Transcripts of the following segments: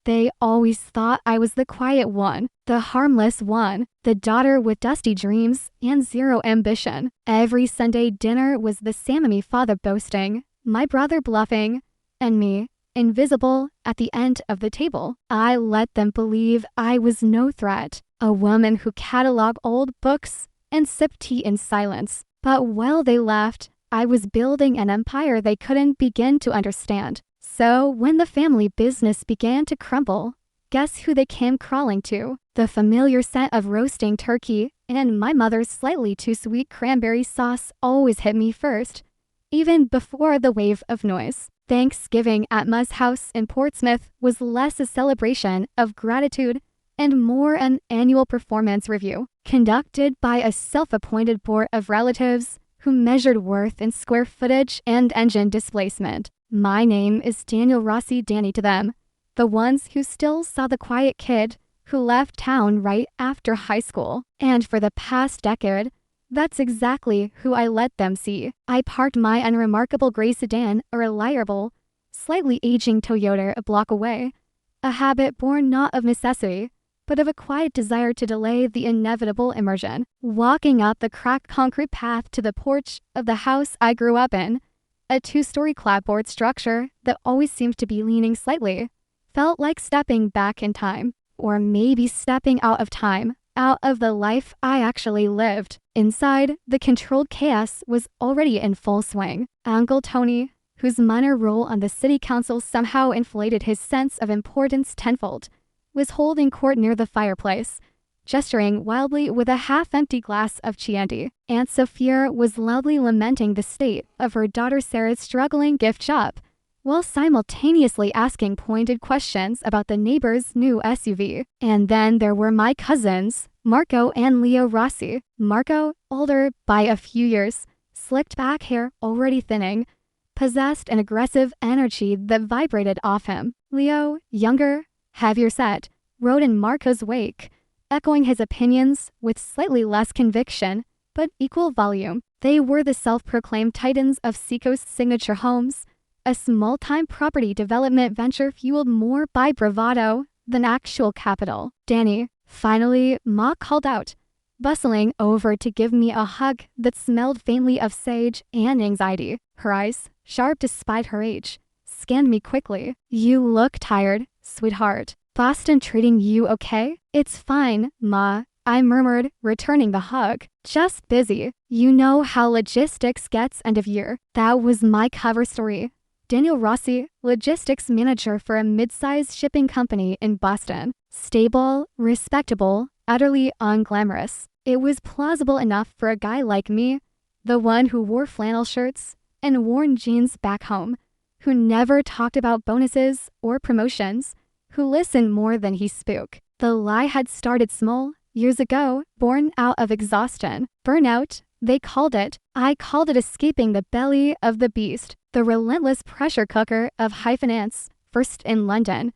They always thought I was the quiet one, the harmless one, the daughter with dusty dreams and zero ambition. Every Sunday dinner was the Sammy father boasting, my brother bluffing, and me, invisible, at the end of the table. I let them believe I was no threat, a woman who cataloged old books and sipped tea in silence. But while they laughed, I was building an empire they couldn't begin to understand. So when the family business began to crumble, guess who they came crawling to? The familiar scent of roasting turkey and my mother's slightly too sweet cranberry sauce always hit me first, even before the wave of noise. Thanksgiving at Ma's house in Portsmouth was less a celebration of gratitude and more an annual performance review, conducted by a self-appointed board of relatives who measured worth in square footage and engine displacement. My name is Daniel Rossi Danny to them, the ones who still saw the quiet kid who left town right after high school. And for the past decade, that's exactly who I let them see. I parked my unremarkable gray sedan, a reliable, slightly aging Toyota a block away, a habit born not of necessity, but of a quiet desire to delay the inevitable immersion. Walking up the cracked concrete path to the porch of the house I grew up in, a two-story clapboard structure that always seemed to be leaning slightly, felt like stepping back in time, or maybe stepping out of time, out of the life I actually lived. Inside, the controlled chaos was already in full swing. Uncle Tony, whose minor role on the city council somehow inflated his sense of importance tenfold, was holding court near the fireplace, gesturing wildly with a half-empty glass of Chianti. Aunt Sophia was loudly lamenting the state of her daughter Sarah's struggling gift shop, while simultaneously asking pointed questions about the neighbor's new SUV. And then there were my cousins, Marco and Leo Rossi. Marco, older by a few years, slicked back hair already thinning, possessed an aggressive energy that vibrated off him. Leo, younger, heavier set, rode in Marco's wake, echoing his opinions with slightly less conviction, but equal volume. They were the self-proclaimed titans of Seacoast Signature Homes, a small-time property development venture fueled more by bravado than actual capital. Danny, finally, Ma called out, bustling over to give me a hug that smelled faintly of sage and anxiety. Her eyes, sharp despite her age, scanned me quickly. You look tired, sweetheart. Boston treating you okay? It's fine, Ma, I murmured, returning the hug. Just busy. You know how logistics gets end of year. That was my cover story. Daniel Rossi, logistics manager for a mid-sized shipping company in Boston. Stable, respectable, utterly unglamorous. It was plausible enough for a guy like me, the one who wore flannel shirts and worn jeans back home, who never talked about bonuses or promotions, who listened more than he spoke. The lie had started small, years ago, born out of exhaustion. Burnout, they called it. I called it escaping the belly of the beast, the relentless pressure cooker of high finance, first in London,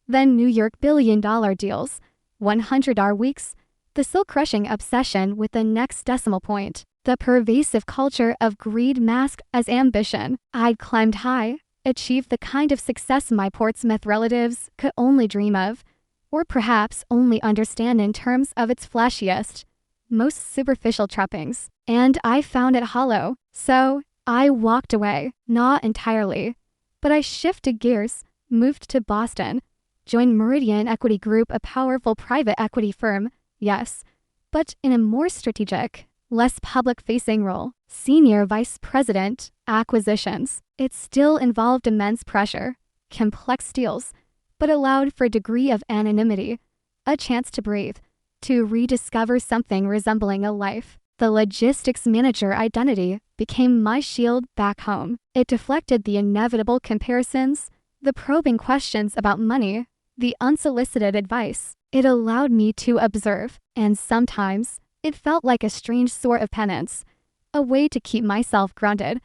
then New York billion-dollar deals, 100-hour weeks, the soul-crushing obsession with the next decimal point, the pervasive culture of greed masked as ambition. I'd climbed high, achieved the kind of success my Portsmouth relatives could only dream of, or perhaps only understand in terms of its flashiest, most superficial trappings. And I found it hollow. So I walked away, not entirely, but I shifted gears, moved to Boston, joined Meridian Equity Group, a powerful private equity firm, yes, but in a more strategic, less public-facing role, senior vice president, acquisitions. It still involved immense pressure, complex deals, but allowed for a degree of anonymity, a chance to breathe, to rediscover something resembling a life. The logistics manager identity became my shield back home. It deflected the inevitable comparisons, the probing questions about money, the unsolicited advice. It allowed me to observe, and sometimes it felt like a strange sort of penance, a way to keep myself grounded,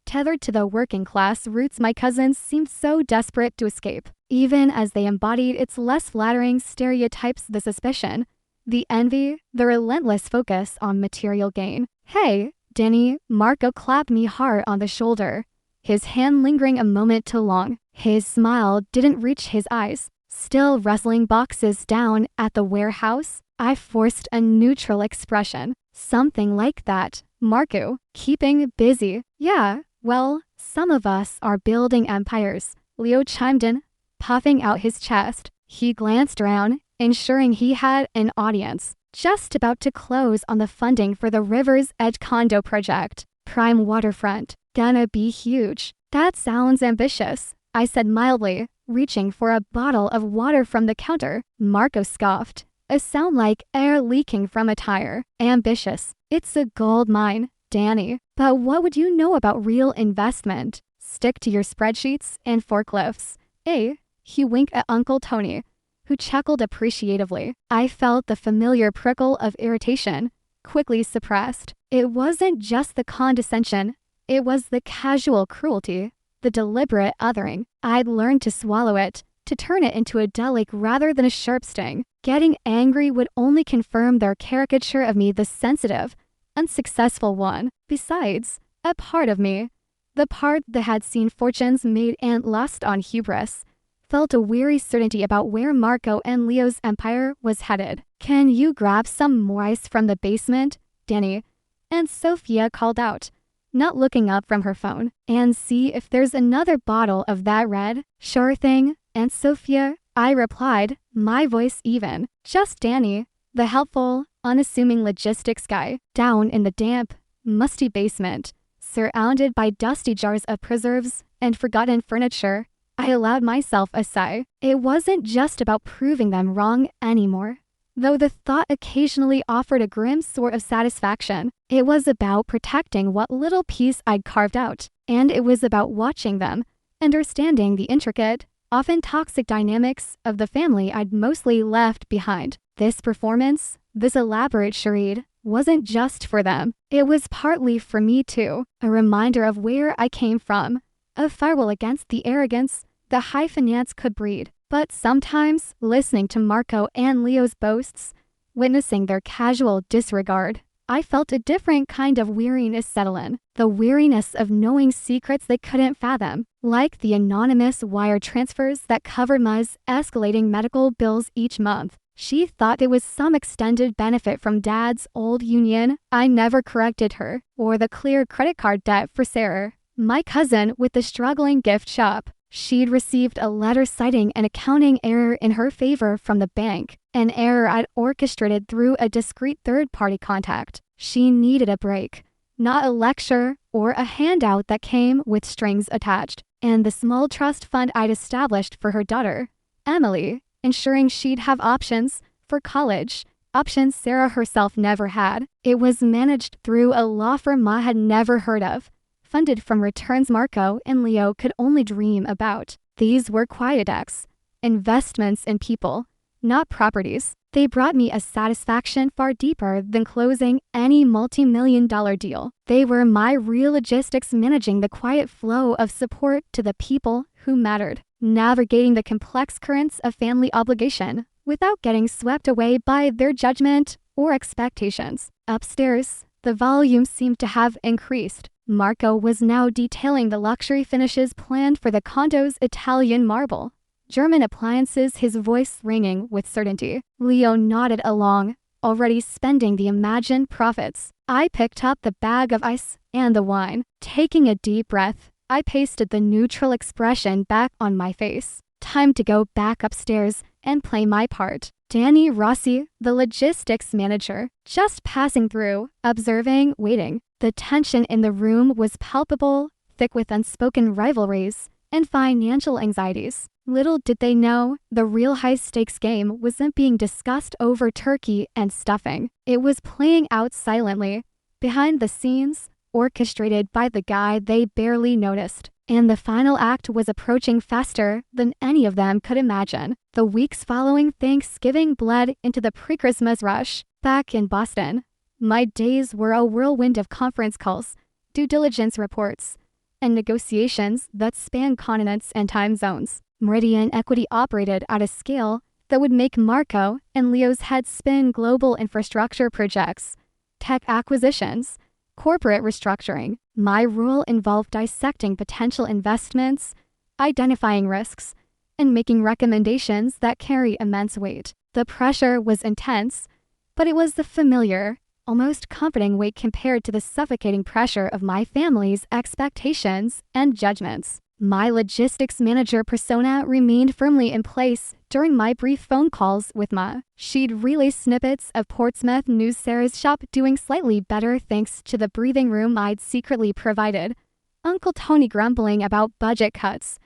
tethered to the working class roots my cousins seemed so desperate to escape, even as they embodied its less flattering stereotypes, the suspicion, the envy, the relentless focus on material gain. Hey, Danny, Marco clapped me hard on the shoulder, his hand lingering a moment too long. His smile didn't reach his eyes, Still rustling boxes down at the warehouse, I forced a neutral expression. Something like that. Marco, keeping busy. Yeah, well, some of us are building empires, Leo chimed in, puffing out his chest. He glanced around, ensuring he had an audience. Just about to close on the funding for the River's Edge condo project. Prime waterfront. Gonna be huge. That sounds ambitious, I said mildly, reaching for a bottle of water from the counter. Marco scoffed. A sound like air leaking from a tire. Ambitious. It's a gold mine, Danny. But what would you know about real investment? Stick to your spreadsheets and forklifts. He winked at Uncle Tony, who chuckled appreciatively. I felt the familiar prickle of irritation, quickly suppressed. It wasn't just the condescension, it was the casual cruelty, the deliberate othering. I'd learned to swallow it, to turn it into a delic rather than a sharp sting. Getting angry would only confirm their caricature of me, the sensitive, unsuccessful one. Besides, a part of me, the part that had seen fortunes made and lost on hubris, felt a weary certainty about where Marco and Leo's empire was headed. Can you grab some more ice from the basement, Danny? And Sophia called out, not looking up from her phone. And see if there's another bottle of that red. Sure thing, Aunt Sophia, I replied, my voice even. Just Danny, the helpful, unassuming logistics guy, down in the damp, musty basement, surrounded by dusty jars of preserves and forgotten furniture. I allowed myself a sigh. It wasn't just about proving them wrong anymore, though the thought occasionally offered a grim sort of satisfaction. It was about protecting what little piece I'd carved out, and it was about watching them, understanding the intricate, often toxic dynamics of the family I'd mostly left behind. This performance, this elaborate charade, wasn't just for them. It was partly for me too, a reminder of where I came from, a firewall against the arrogance that high finance could breed. But sometimes, listening to Marco and Leo's boasts, witnessing their casual disregard, I felt a different kind of weariness settle in. The weariness of knowing secrets they couldn't fathom, like the anonymous wire transfers that covered Ma's escalating medical bills each month. She thought it was some extended benefit from Dad's old union. I never corrected her, or the clear credit card debt for Sarah, my cousin with the struggling gift shop. She'd received a letter citing an accounting error in her favor from the bank, an error I'd orchestrated through a discreet third-party contact. She needed a break, not a lecture or a handout that came with strings attached. And the small trust fund I'd established for her daughter, Emily, ensuring she'd have options for college, options Sarah herself never had. It was managed through a law firm Ma had never heard of, funded from returns Marco and Leo could only dream about. These were quiet acts, investments in people, not properties. They brought me a satisfaction far deeper than closing any multi-million-dollar deal. They were my real logistics, managing the quiet flow of support to the people who mattered, navigating the complex currents of family obligation without getting swept away by their judgment or expectations. Upstairs, the volume seemed to have increased. Marco was now detailing the luxury finishes planned for the condo's Italian marble, German appliances, his voice ringing with certainty. Leo nodded along, already spending the imagined profits. I picked up the bag of ice and the wine. Taking a deep breath, I pasted the neutral expression back on my face. Time to go back upstairs and play my part. Danny Rossi, the logistics manager, just passing through, observing, waiting. The tension in the room was palpable, thick with unspoken rivalries and financial anxieties. Little did they know, the real high-stakes game wasn't being discussed over turkey and stuffing. It was playing out silently, behind the scenes, orchestrated by the guy they barely noticed. And the final act was approaching faster than any of them could imagine. The weeks following Thanksgiving bled into the pre-Christmas rush. Back in Boston, my days were a whirlwind of conference calls, due diligence reports, and negotiations that spanned continents and time zones. Meridian Equity operated at a scale that would make Marco and Leo's heads spin. Global infrastructure projects, tech acquisitions, corporate restructuring. My role involved dissecting potential investments, identifying risks, and making recommendations that carry immense weight. The pressure was intense, but it was the familiar, almost comforting weight compared to the suffocating pressure of my family's expectations and judgments. My logistics manager persona remained firmly in place during my brief phone calls with Ma. She'd relay snippets of Portsmouth News Sarah's shop doing slightly better thanks to the breathing room I'd secretly provided, Uncle Tony grumbling about budget cuts,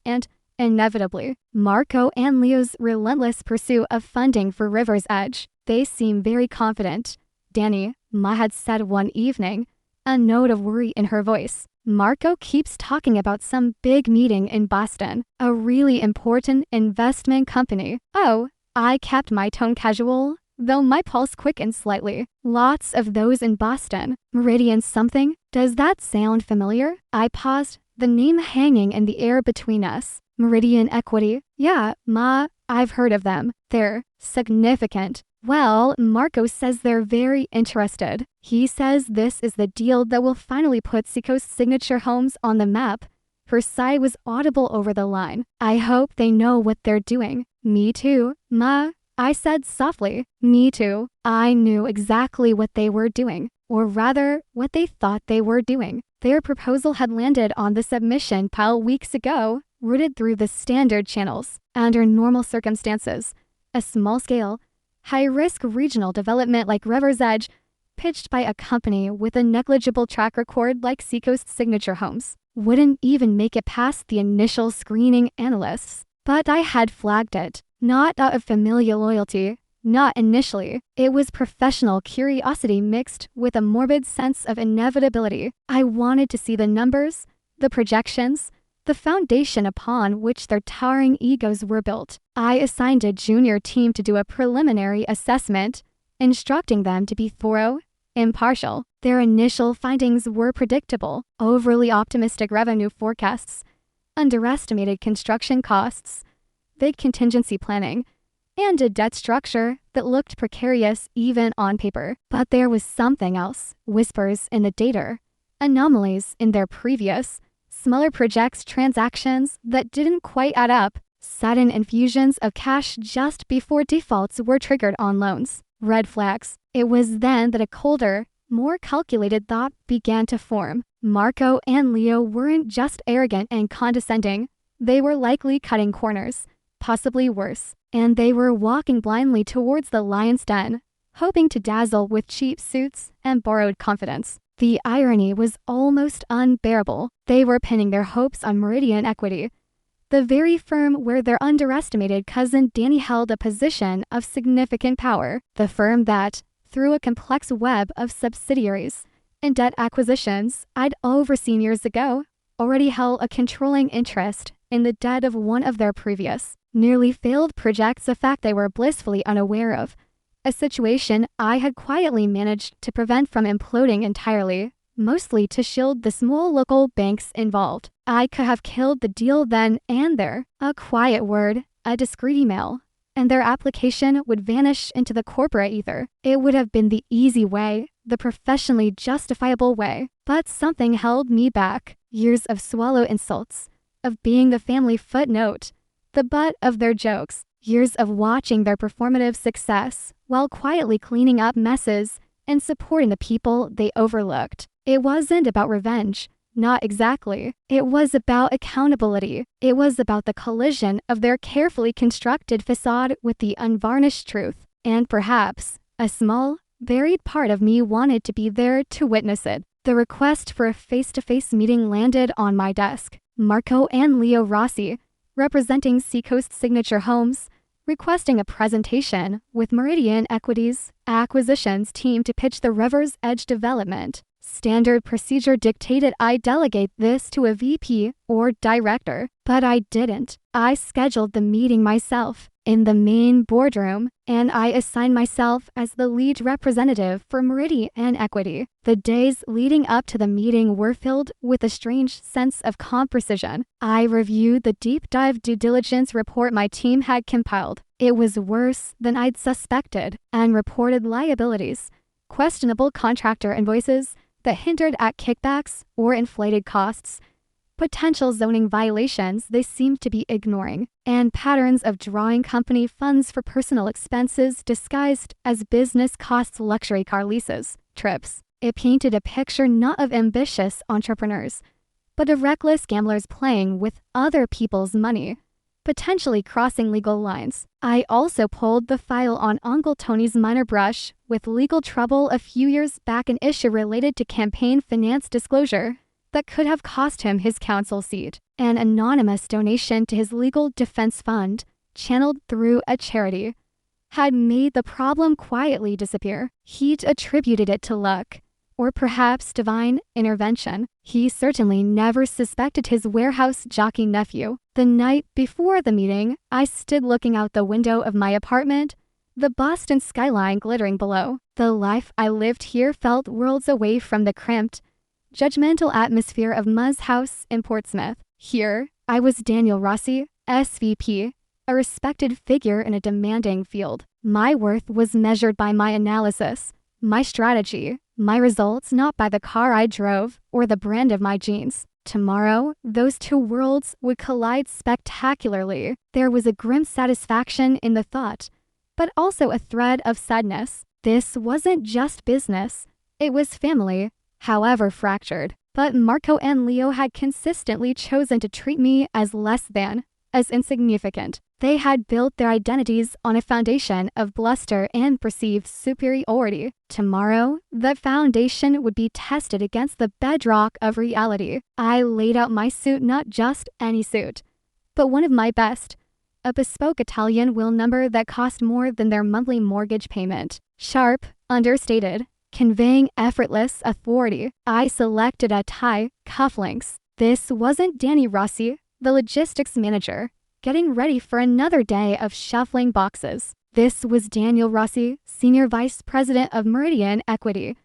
and, inevitably, Marco and Leo's relentless pursuit of funding for River's Edge. They seem very confident. Danny, Ma had said one evening, a note of worry in her voice. Marco keeps talking about some big meeting in Boston, a really important investment company. Oh, I kept my tone casual, though my pulse quickened slightly. Lots of those in Boston. Meridian something? Does that sound familiar? I paused, the name hanging in the air between us. Meridian Equity? Yeah, Ma, I've heard of them. They're significant. Well, Marco says they're very interested. He says this is the deal that will finally put Seacoast Signature Homes on the map. Her sigh was audible over the line. I hope they know what they're doing. Me too, Ma, I said softly. Me too. I knew exactly what they were doing, or rather, what they thought they were doing. Their proposal had landed on the submission pile weeks ago, routed through the standard channels. Under normal circumstances, a small-scale, high-risk regional development like River's Edge, pitched by a company with a negligible track record like Seacoast Signature Homes, wouldn't even make it past the initial screening analysts. But I had flagged it, not out of familial loyalty, not initially. It was professional curiosity mixed with a morbid sense of inevitability. I wanted to see the numbers, the projections, the foundation upon which their towering egos were built. I assigned a junior team to do a preliminary assessment, instructing them to be thorough, impartial. Their initial findings were predictable: overly optimistic revenue forecasts, underestimated construction costs, vague contingency planning, and a debt structure that looked precarious even on paper. But there was something else: whispers in the data, anomalies in their previous, smaller projects transactions that didn't quite add up, sudden infusions of cash just before defaults were triggered on loans. Red flags. It was then that a colder, more calculated thought began to form. Marco and Leo weren't just arrogant and condescending. They were likely cutting corners, possibly worse, and they were walking blindly towards the lion's den, hoping to dazzle with cheap suits and borrowed confidence. The irony was almost unbearable. They were pinning their hopes on Meridian Equity, the very firm where their underestimated cousin Danny held a position of significant power, the firm that, through a complex web of subsidiaries and debt acquisitions I'd overseen years ago, already held a controlling interest in the debt of one of their previous, nearly failed projects, a fact they were blissfully unaware of. A situation I had quietly managed to prevent from imploding entirely, mostly to shield the small local banks involved. I could have killed the deal then and there. A quiet word, a discreet email, and their application would vanish into the corporate ether. It would have been the easy way, the professionally justifiable way. But something held me back. Years of swallow insults, of being the family footnote, the butt of their jokes. Years of watching their performative success while quietly cleaning up messes and supporting the people they overlooked. It wasn't about revenge. Not exactly. It was about accountability. It was about the collision of their carefully constructed facade with the unvarnished truth. And perhaps, a small, buried part of me wanted to be there to witness it. The request for a face-to-face meeting landed on my desk. Marco and Leo Rossi, representing Seacoast Signature Homes, requesting a presentation with Meridian Equity's acquisitions team to pitch the River's Edge development. Standard procedure dictated I delegate this to a VP or director, but I didn't. I scheduled the meeting myself in the main boardroom, and I assigned myself as the lead representative for Meridian Equity. The days leading up to the meeting were filled with a strange sense of precision. I reviewed the deep dive due diligence report my team had compiled. It was worse than I'd suspected. Unreported liabilities, questionable contractor invoices that hinted at kickbacks or inflated costs, potential zoning violations they seemed to be ignoring, and patterns of drawing company funds for personal expenses disguised as business costs, luxury car leases, trips. It painted a picture not of ambitious entrepreneurs, but of reckless gamblers playing with other people's money, potentially crossing legal lines. I also pulled the file on Uncle Tony's minor brush with legal trouble a few years back, an issue related to campaign finance disclosure that could have cost him his council seat. An anonymous donation to his legal defense fund, channeled through a charity, had made the problem quietly disappear. He'd attributed it to luck, or perhaps divine intervention. He certainly never suspected his warehouse jockey nephew. The night before the meeting, I stood looking out the window of my apartment, the Boston skyline glittering below. The life I lived here felt worlds away from the cramped, judgmental atmosphere of Muzz House in Portsmouth. Here, I was Daniel Rossi, SVP, a respected figure in a demanding field. My worth was measured by my analysis, my strategy, my results, not by the car I drove or the brand of my jeans. Tomorrow, those two worlds would collide spectacularly. There was a grim satisfaction in the thought, but also a thread of sadness. This wasn't just business, it was family, however fractured. But Marco and Leo had consistently chosen to treat me as less than, as insignificant. They had built their identities on a foundation of bluster and perceived superiority. Tomorrow, the foundation would be tested against the bedrock of reality. I laid out my suit, not just any suit, but one of my best, a bespoke Italian wheel number that cost more than their monthly mortgage payment. Sharp, understated, conveying effortless authority. I selected a tie, cufflinks. This wasn't Danny Rossi, the logistics manager, getting ready for another day of shuffling boxes. This was Daniel Rossi, Senior Vice President of Meridian Equity,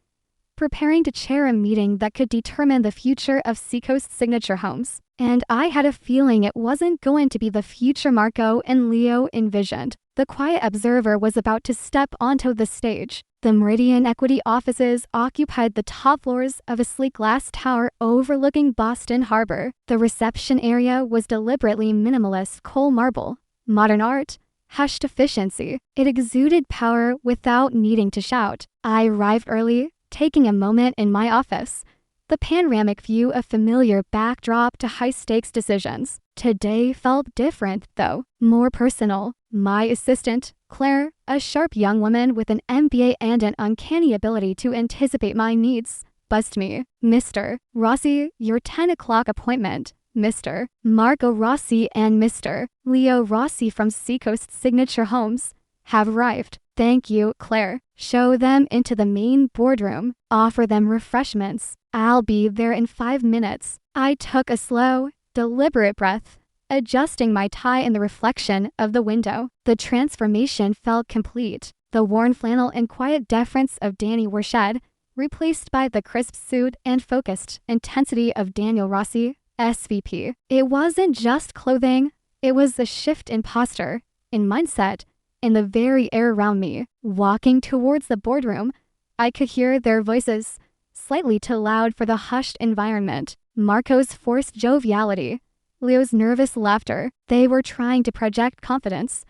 preparing to chair a meeting that could determine the future of Seacoast Signature Homes. And I had a feeling it wasn't going to be the future Marco and Leo envisioned. The quiet observer was about to step onto the stage. The Meridian Equity offices occupied the top floors of a sleek glass tower overlooking Boston Harbor. The reception area was deliberately minimalist coal marble, modern art, hushed efficiency. It exuded power without needing to shout. I arrived early, taking a moment in my office, the panoramic view a familiar backdrop to high-stakes decisions. Today felt different, though, more personal. My assistant, Claire, a sharp young woman with an MBA and an uncanny ability to anticipate my needs, buzzed me. "Mr. Rossi, your 10 o'clock appointment. Mr. Marco Rossi and Mr. Leo Rossi from Seacoast Signature Homes have arrived." "Thank you, Claire. Show them into the main boardroom. Offer them refreshments. I'll be there in 5 minutes." I took a slow, deliberate breath, adjusting my tie in the reflection of the window. The transformation felt complete. The worn flannel and quiet deference of Danny were shed, replaced by the crisp suit and focused intensity of Daniel Rossi, SVP. It wasn't just clothing, it was a shift in posture, in mindset, in the very air around me. Walking towards the boardroom, I could hear their voices, slightly too loud for the hushed environment. Marco's forced joviality, Leo's nervous laughter. They were trying to project confidence,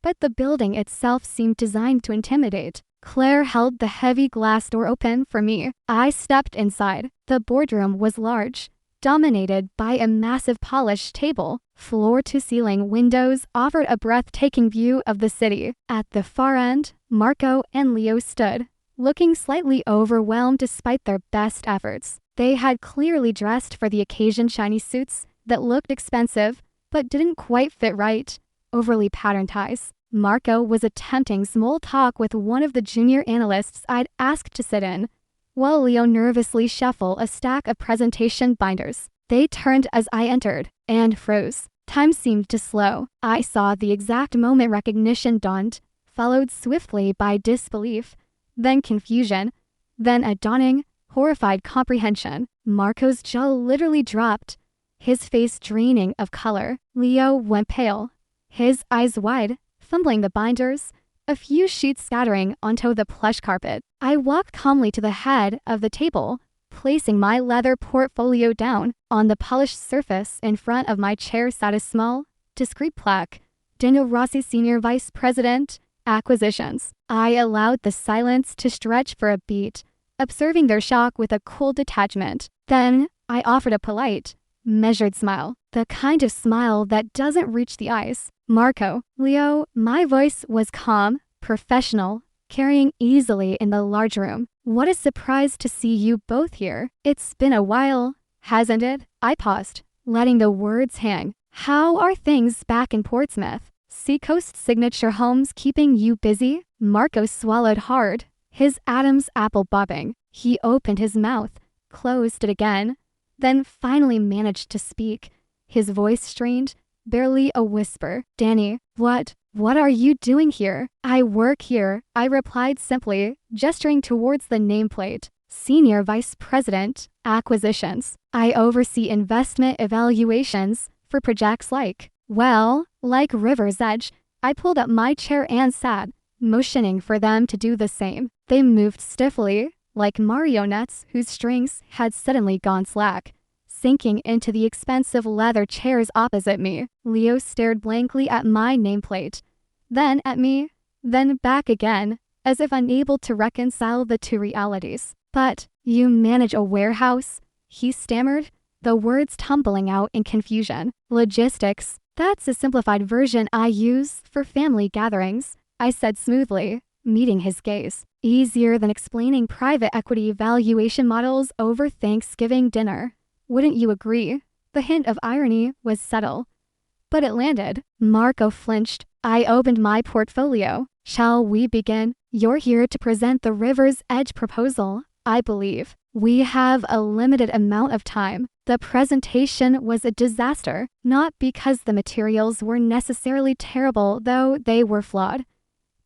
but the building itself seemed designed to intimidate. Claire held the heavy glass door open for me. I stepped inside. The boardroom was large, dominated by a massive polished table. Floor-to-ceiling windows offered a breathtaking view of the city. At the far end, Marco and Leo stood, looking slightly overwhelmed despite their best efforts. They had clearly dressed for the occasion, shiny suits that looked expensive but didn't quite fit right, overly patterned ties. Marco was attempting small talk with one of the junior analysts I'd asked to sit in, while Leo nervously shuffled a stack of presentation binders. They turned as I entered and froze. Time seemed to slow. I saw the exact moment recognition dawned, followed swiftly by disbelief, then confusion, then a dawning, horrified comprehension. Marco's jaw literally dropped, his face draining of color. Leo went pale, his eyes wide, fumbling the binders, a few sheets scattering onto the plush carpet. I walked calmly to the head of the table, Placing my leather portfolio down on the polished surface in front of my chair sat a small, discreet plaque. Daniel Rossi, Senior Vice President, Acquisitions. I allowed the silence to stretch for a beat, observing their shock with a cool detachment. Then, I offered a polite, measured smile. The kind of smile that doesn't reach the eyes. Marco, Leo, my voice was calm, professional, carrying easily in the large room. What a surprise to see you both here. It's been a while, hasn't it? I paused, letting the words hang. How are things back in Portsmouth? Seacoast Signature Homes keeping you busy? Marco swallowed hard, his Adam's apple bobbing. He opened his mouth, closed it again, then finally managed to speak. His voice strained, barely a whisper. Danny, what are you doing here? I work here, I replied simply, gesturing towards the nameplate. Senior Vice President, Acquisitions. I oversee investment evaluations for projects like River's Edge. I pulled up my chair and sat, motioning for them to do the same. They moved stiffly, like marionettes whose strings had suddenly gone slack, sinking into the expensive leather chairs opposite me. Leo stared blankly at my nameplate, then at me, then back again, as if unable to reconcile the two realities. But, you manage a warehouse? He stammered, the words tumbling out in confusion. Logistics, that's a simplified version I use for family gatherings, I said smoothly, meeting his gaze. Easier than explaining private equity valuation models over Thanksgiving dinner. Wouldn't you agree? The hint of irony was subtle, but it landed. Marco flinched. I opened my portfolio. Shall we begin? You're here to present the River's Edge proposal, I believe. We have a limited amount of time. The presentation was a disaster, not because the materials were necessarily terrible, though they were flawed,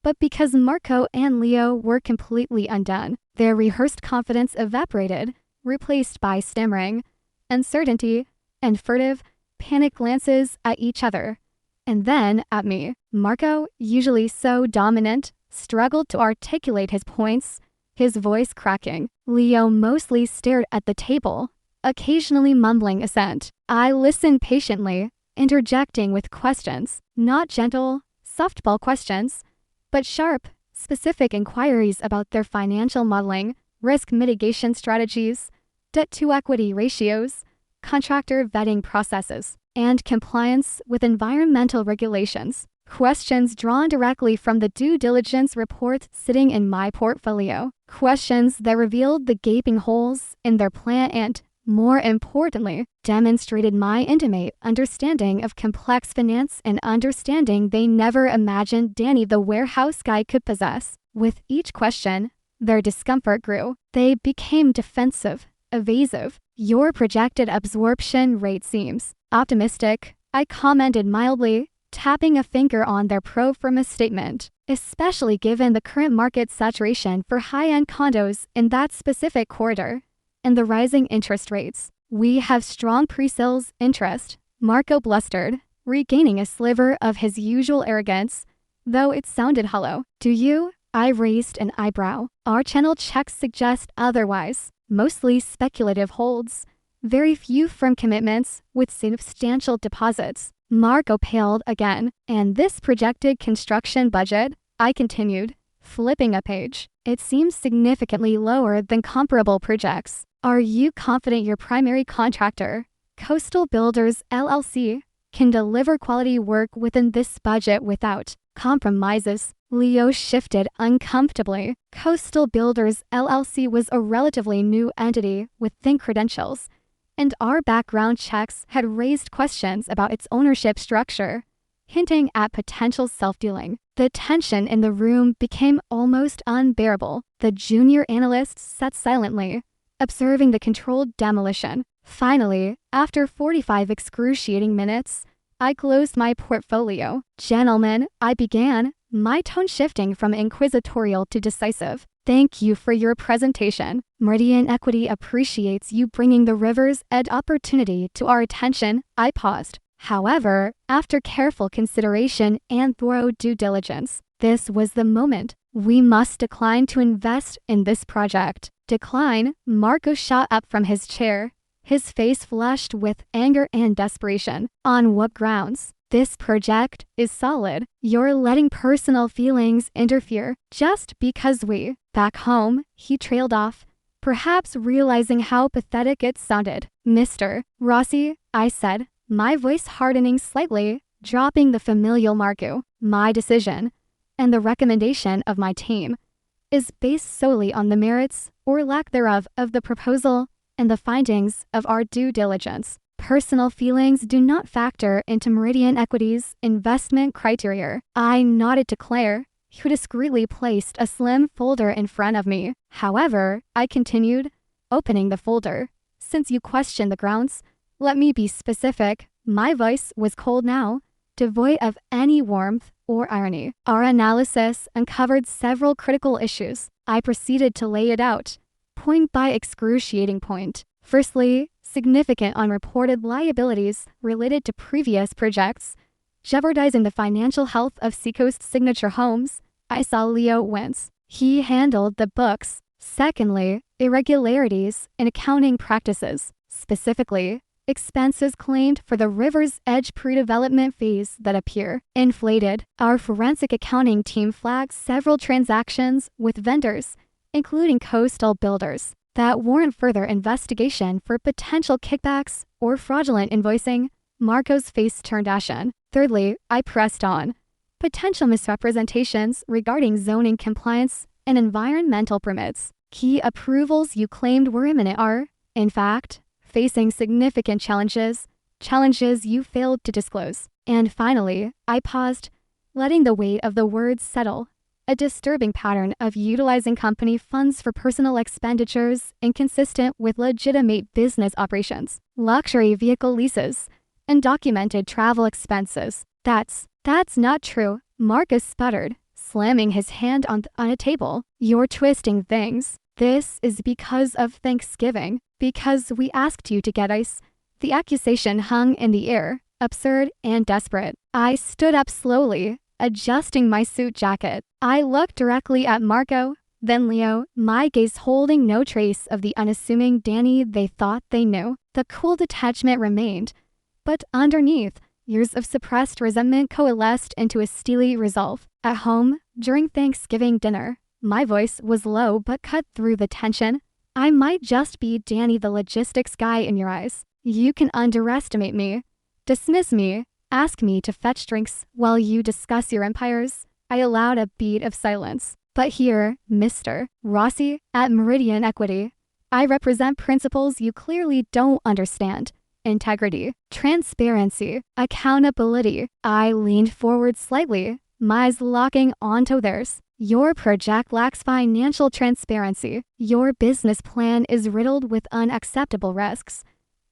but because Marco and Leo were completely undone. Their rehearsed confidence evaporated, replaced by stammering, uncertainty, and furtive, panic glances at each other, and then at me. Marco, usually so dominant, struggled to articulate his points, his voice cracking. Leo mostly stared at the table, occasionally mumbling assent. I listened patiently, interjecting with questions, not gentle, softball questions, but sharp, specific inquiries about their financial modeling, risk mitigation strategies, debt-to-equity ratios, contractor vetting processes, and compliance with environmental regulations. Questions drawn directly from the due diligence report sitting in my portfolio. Questions that revealed the gaping holes in their plan and, more importantly, demonstrated my intimate understanding of complex finance and understanding they never imagined Danny the warehouse guy could possess. With each question, their discomfort grew. They became defensive, evasive. Your projected absorption rate seems optimistic, I commented mildly, tapping a finger on their pro forma statement, especially given the current market saturation for high-end condos in that specific corridor and the rising interest rates. We have strong pre-sales interest, Marco blustered, regaining a sliver of his usual arrogance, though it sounded hollow. Do you? I raised an eyebrow. Our channel checks suggest otherwise, mostly speculative holds, very few firm commitments with substantial deposits. Marco paled again. And this projected construction budget, I continued, flipping a page. It seems significantly lower than comparable projects. Are you confident your primary contractor, Coastal Builders LLC, can deliver quality work within this budget without compromises? Leo shifted uncomfortably. Coastal Builders LLC was a relatively new entity with thin credentials, and our background checks had raised questions about its ownership structure, hinting at potential self-dealing. The tension in the room became almost unbearable. The junior analysts sat silently, observing the controlled demolition. Finally, after 45 excruciating minutes, I closed my portfolio. Gentlemen, I began, my tone shifting from inquisitorial to decisive. Thank you for your presentation. Meridian Equity appreciates you bringing the River's Edge opportunity to our attention. I paused. However, after careful consideration and thorough due diligence, this was the moment. We must decline to invest in this project. Decline? Marco shot up from his chair, his face flushed with anger and desperation. On what grounds? This project is solid. You're letting personal feelings interfere just because we. Back home, he trailed off, perhaps realizing how pathetic it sounded. Mr. Rossi, I said, my voice hardening slightly, dropping the familial Marco. My decision, and the recommendation of my team, is based solely on the merits, or lack thereof, of the proposal and the findings of our due diligence. Personal feelings do not factor into Meridian Equity's investment criteria. I nodded to Claire, who discreetly placed a slim folder in front of me. However, I continued, opening the folder. Since you question the grounds, let me be specific. My voice was cold now, devoid of any warmth or irony. Our analysis uncovered several critical issues. I proceeded to lay it out, point by excruciating point. Firstly, significant unreported liabilities related to previous projects, jeopardizing the financial health of Seacoast Signature Homes. I saw Leo wince. He handled the books. Secondly, irregularities in accounting practices, specifically, expenses claimed for the River's Edge pre-development phase that appear inflated. Our forensic accounting team flagged several transactions with vendors, including coastal builders, that warrant further investigation for potential kickbacks or fraudulent invoicing. Marco's face turned ashen. Thirdly, I pressed on. Potential misrepresentations regarding zoning compliance and environmental permits. Key approvals you claimed were imminent are, in fact, facing significant challenges you failed to disclose. And finally, I paused, letting the weight of the words settle. A disturbing pattern of utilizing company funds for personal expenditures inconsistent with legitimate business operations, luxury vehicle leases, and documented travel expenses. That's not true, Marcus sputtered, slamming his hand on a table. You're twisting things. This is because of Thanksgiving, because we asked you to get ice. The accusation hung in the air, absurd and desperate. I stood up slowly, adjusting my suit jacket. I looked directly at Marco, then Leo, my gaze holding no trace of the unassuming Danny they thought they knew. The cool detachment remained, but underneath, years of suppressed resentment coalesced into a steely resolve. At home, during Thanksgiving dinner, my voice was low but cut through the tension. I might just be Danny the logistics guy in your eyes. You can underestimate me, dismiss me, ask me to fetch drinks while you discuss your empires. I allowed a beat of silence. But here, Mr. Rossi, at Meridian Equity, I represent principles you clearly don't understand. Integrity, transparency, accountability. I leaned forward slightly, my eyes locking onto theirs. Your project lacks financial transparency. Your business plan is riddled with unacceptable risks,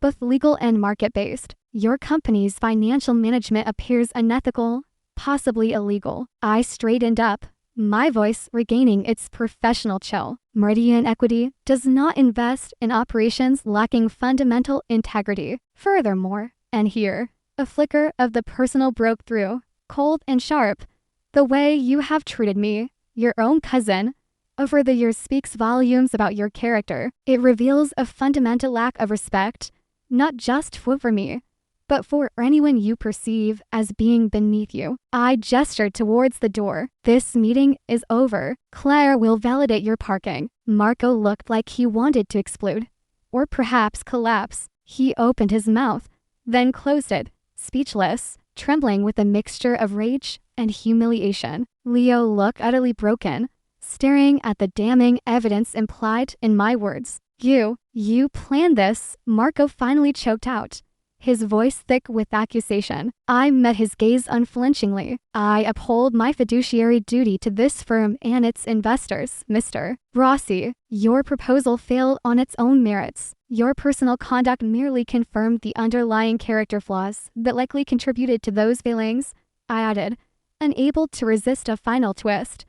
both legal and market-based. Your company's financial management appears unethical, possibly illegal. I straightened up, my voice regaining its professional chill. Meridian Equity does not invest in operations lacking fundamental integrity. Furthermore, and here, a flicker of the personal broke through, cold and sharp. The way you have treated me, your own cousin, over the years speaks volumes about your character. It reveals a fundamental lack of respect, not just for me, but for anyone you perceive as being beneath you. I gestured towards the door. This meeting is over. Claire will validate your parking. Marco looked like he wanted to explode, or perhaps collapse. He opened his mouth, then closed it, speechless, trembling with a mixture of rage and humiliation. Leo looked utterly broken, staring at the damning evidence implied in my words. You planned this, Marco finally choked out, his voice thick with accusation. I met his gaze unflinchingly. I uphold my fiduciary duty to this firm and its investors, Mr. Rossi. Your proposal failed on its own merits. Your personal conduct merely confirmed the underlying character flaws that likely contributed to those failings, I added, unable to resist a final twist.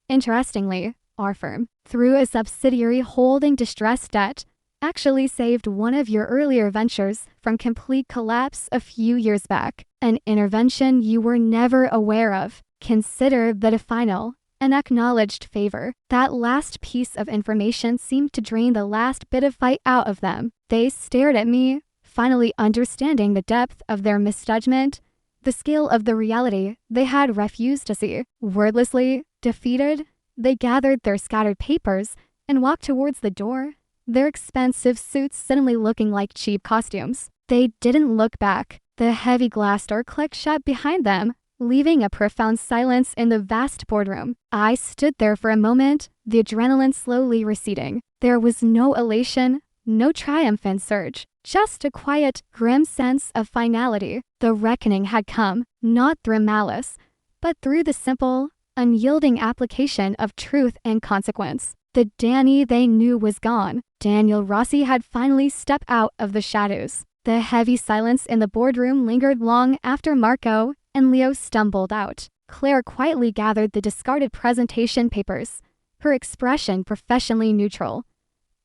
Interestingly, our firm, through a subsidiary holding distressed debt, actually saved one of your earlier ventures from complete collapse a few years back, an intervention you were never aware of. Consider that a final an acknowledged favor. That last piece of information seemed to drain the last bit of fight out of them. They stared at me, finally understanding the depth of their misjudgment, the scale of the reality they had refused to see. Wordlessly, defeated, they gathered their scattered papers and walked towards the door, their expensive suits suddenly looking like cheap costumes. They didn't look back. The heavy glass door clicked shut behind them, leaving a profound silence in the vast boardroom. I stood there for a moment, the adrenaline slowly receding. There was no elation, no triumphant surge, just a quiet, grim sense of finality. The reckoning had come, not through malice, but through the simple, unyielding application of truth and consequence. The Danny they knew was gone. Daniel Rossi had finally stepped out of the shadows. The heavy silence in the boardroom lingered long after Marco and Leo stumbled out. Claire quietly gathered the discarded presentation papers, her expression professionally neutral.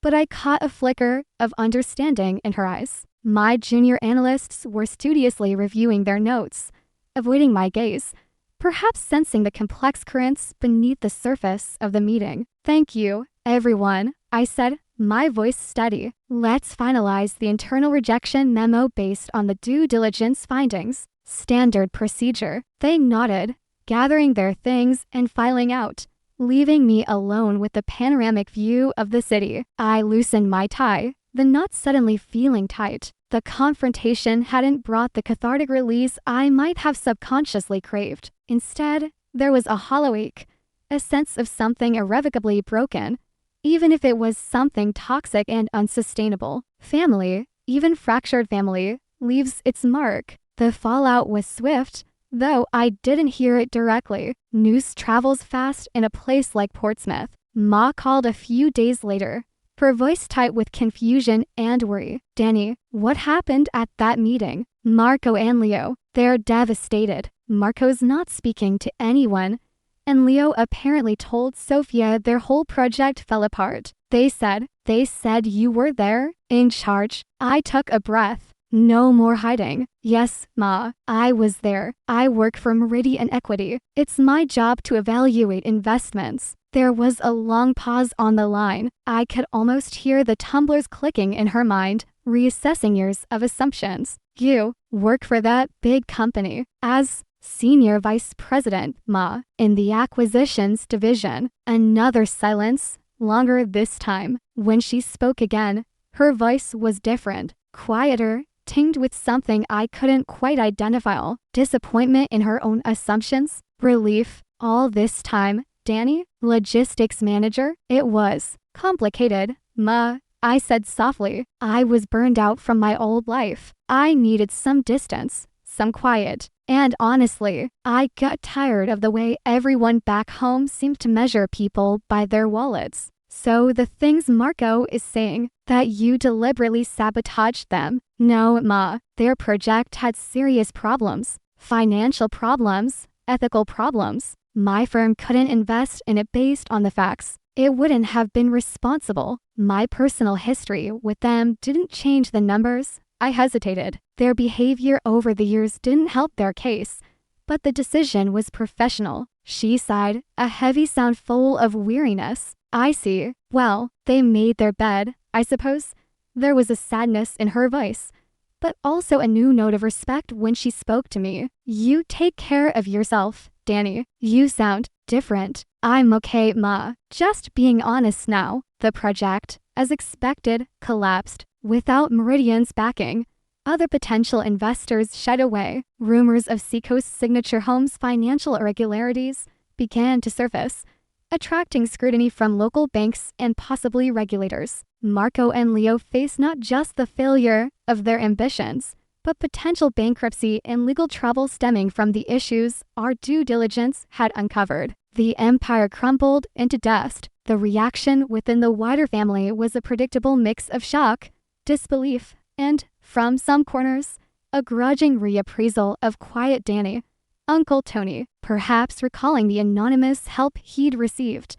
But I caught a flicker of understanding in her eyes. My junior analysts were studiously reviewing their notes, avoiding my gaze, perhaps sensing the complex currents beneath the surface of the meeting. "Thank you, everyone," I said, my voice steady. "Let's finalize the internal rejection memo based on the due diligence findings. Standard procedure." They nodded, gathering their things and filing out, leaving me alone with the panoramic view of the city. I loosened my tie, the knot suddenly feeling tight. The confrontation hadn't brought the cathartic release I might have subconsciously craved. Instead, there was a hollow ache, a sense of something irrevocably broken, even if it was something toxic and unsustainable. Family, even fractured family, leaves its mark. The fallout was swift, though I didn't hear it directly. News travels fast in a place like Portsmouth. Ma called a few days later, her voice tight with confusion and worry. "Danny, what happened at that meeting?" "Marco and Leo, they're devastated. Marco's not speaking to anyone, and Leo apparently told Sophia their whole project fell apart. They said you were there, in charge." I took a breath. No more hiding. "Yes, Ma, I was there. I work for Meridian Equity. It's my job to evaluate investments." There was a long pause on the line. I could almost hear the tumblers clicking in her mind, reassessing years of assumptions. "You work for that big company as Senior Vice President, Ma, in the acquisitions division." Another silence, longer this time. When she spoke again, her voice was different, quieter, tinged with something I couldn't quite identify. Disappointment in her own assumptions, relief. "All this time, Danny, logistics manager, it was complicated, Ma," I said softly. "I was burned out from my old life. I needed some distance, some quiet. And honestly, I got tired of the way everyone back home seemed to measure people by their wallets." "So the things Marco is saying, that you deliberately sabotaged them?" "No, Ma, their project had serious problems. Financial problems, ethical problems. My firm couldn't invest in it based on the facts. It wouldn't have been responsible. My personal history with them didn't change the numbers." I hesitated. Their behavior over the years didn't help their case, but the decision was professional. She sighed, a heavy sound full of weariness. "I see. Well, they made their bed, I suppose." There was a sadness in her voice, but also a new note of respect when she spoke to me. "You take care of yourself, Danny. You sound different." "I'm okay, Ma. Just being honest now." The project, as expected, collapsed. Without Meridian's backing, other potential investors shied away. Rumors of Seacoast Signature Homes' financial irregularities began to surface, attracting scrutiny from local banks and possibly regulators. Marco and Leo faced not just the failure of their ambitions, but potential bankruptcy and legal trouble stemming from the issues our due diligence had uncovered. The empire crumbled into dust. The reaction within the wider family was a predictable mix of shock, disbelief, and, from some corners, a grudging reappraisal of quiet Danny. Uncle Tony, perhaps recalling the anonymous help he'd received,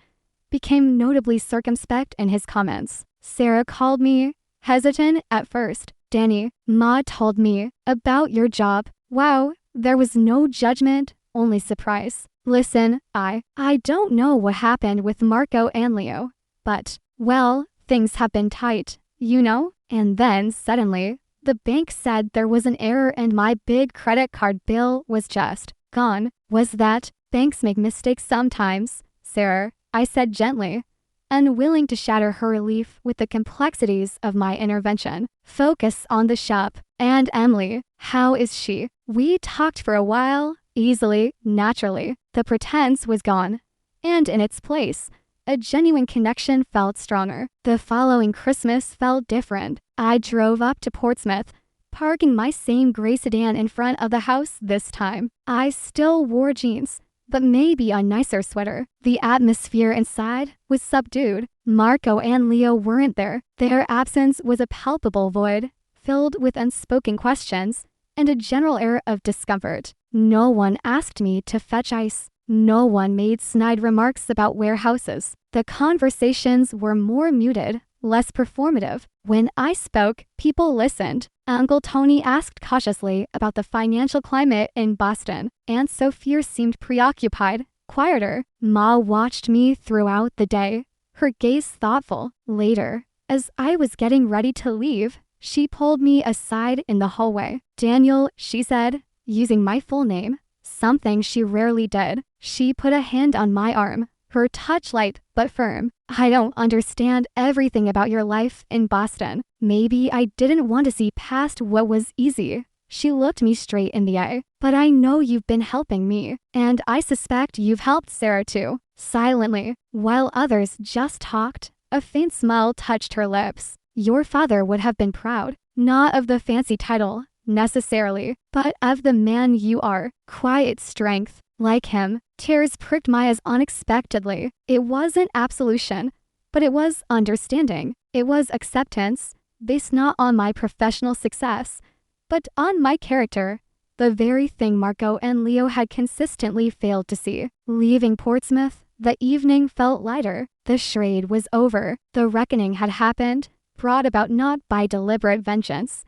became notably circumspect in his comments. "Sarah called me, hesitant at first. 'Danny, Ma told me about your job.' Wow, there was no judgment, only surprise. Listen, I don't know what happened with Marco and Leo, but, well, things have been tight, you know? And then, suddenly, the bank said there was an error and my big credit card bill was just gone. Was that? Banks make mistakes sometimes, Sarah, I said gently, unwilling to shatter her relief with the complexities of my intervention. Focus on the shop. And Emily, how is she? We talked for a while, easily, naturally. The pretense was gone. And in its place, a genuine connection felt stronger. The following Christmas felt different. I drove up to Portsmouth, parking my same gray sedan in front of the house this time. I still wore jeans, but maybe a nicer sweater. The atmosphere inside was subdued. Marco and Leo weren't there. Their absence was a palpable void, filled with unspoken questions and a general air of discomfort. No one asked me to fetch ice. No one made snide remarks about warehouses. The conversations were more muted, less performative. When I spoke, people listened. Uncle Tony asked cautiously about the financial climate in Boston. Aunt Sophia seemed preoccupied, quieter. Ma watched me throughout the day, her gaze thoughtful. Later, as I was getting ready to leave, she pulled me aside in the hallway. Daniel, she said, using my full name, something she rarely did. She put a hand on my arm, her touch light but firm. I don't understand everything about your life in Boston. Maybe I didn't want to see past what was easy. She looked me straight in the eye. But I know you've been helping me, and I suspect you've helped Sarah too. Silently, while others just talked, a faint smile touched her lips. Your father would have been proud, not of the fancy title, necessarily, but of the man you are. Quiet strength. Like him, tears pricked my eyes unexpectedly. It wasn't absolution, but it was understanding. It was acceptance, based not on my professional success, but on my character. The very thing Marco and Leo had consistently failed to see. Leaving Portsmouth, the evening felt lighter. The charade was over. The reckoning had happened, brought about not by deliberate vengeance,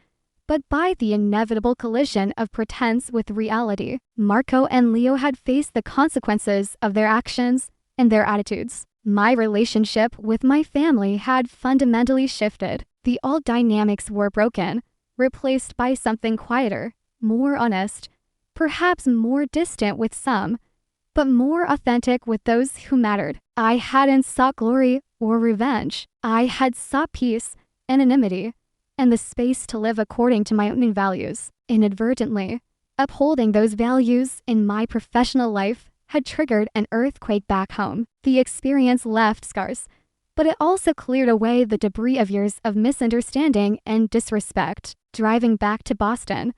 but by the inevitable collision of pretense with reality. Marco and Leo had faced the consequences of their actions and their attitudes. My relationship with my family had fundamentally shifted. The old dynamics were broken, replaced by something quieter, more honest, perhaps more distant with some, but more authentic with those who mattered. I hadn't sought glory or revenge. I had sought peace, anonymity, and the space to live according to my own values. Inadvertently, upholding those values in my professional life had triggered an earthquake back home. The experience left scars, but it also cleared away the debris of years of misunderstanding and disrespect. Driving back to Boston,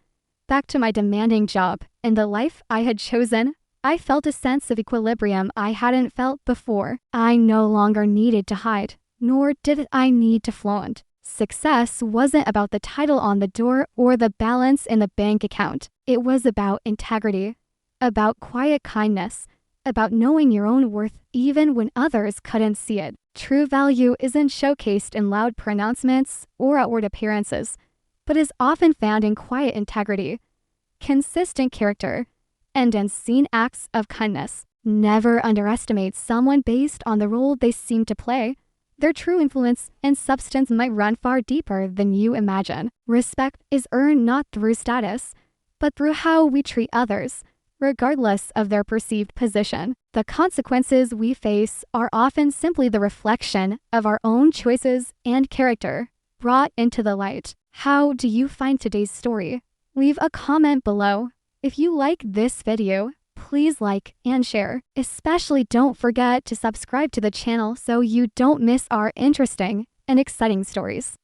back to my demanding job and the life I had chosen, I felt a sense of equilibrium I hadn't felt before. I no longer needed to hide, nor did I need to flaunt. Success wasn't about the title on the door or the balance in the bank account. It was about integrity, about quiet kindness, about knowing your own worth even when others couldn't see it. True value isn't showcased in loud pronouncements or outward appearances, but is often found in quiet integrity, consistent character, and unseen acts of kindness. Never underestimate someone based on the role they seem to play. Their true influence and substance might run far deeper than you imagine. Respect is earned not through status, but through how we treat others, regardless of their perceived position. The consequences we face are often simply the reflection of our own choices and character brought into the light. How do you find today's story? Leave a comment below. If you like this video, please like and share. Especially don't forget to subscribe to the channel so you don't miss our interesting and exciting stories.